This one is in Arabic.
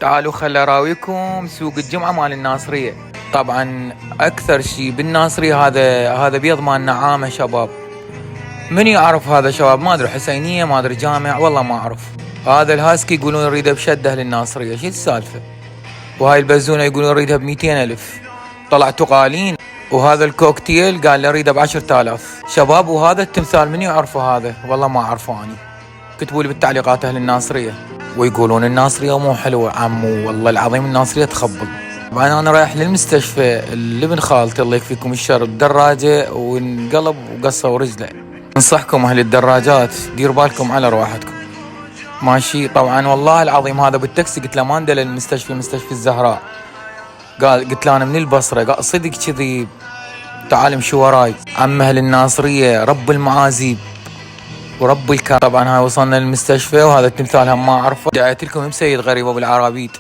تعالوا خل اراويكم سوق الجمعة مال الناصرية. طبعا اكثر شيء بالناصرية هذا بيض مال نعامة شباب. من يعرف هذا شباب؟ ما ادري حسينية، ما ادري جامع، والله ما اعرف. هذا الهاسكي يقولون يريده بشده للناصرية، شو السالفة؟ وهاي البزونة يقولون يريدها ب200,000. طلعتوا قالين. وهذا الكوكتيل قال لي اريده ب10,000 شباب. وهذا التمثال من يعرفه هذا؟ والله ما اعرفه اني. كتبوا لي بالتعليقات اهل الناصرية. ويقولون الناصرية مو حلوة عمو، والله العظيم الناصرية تخبل. طبعا انا رايح للمستشفى لابن خالتي الله يكفيكم الشر بدراجة وانقلب وقصوا رجله. انصحكم اهل الدراجات دير بالكم على رواحتكم. ماشي طبعا والله العظيم هذا بالتاكسي قلت له ما ندل المستشفى، مستشفى الزهراء. قلت له انا من البصرة. قال صدق كذي؟ تعال امشي وراي. عم اهل الناصرية رب المعازيب ورب الكرم. طبعا هاي وصلنا للمستشفى وهذا التمثال هم ما اعرفه. دعيت لكم سيد غريب ابو العرابيد.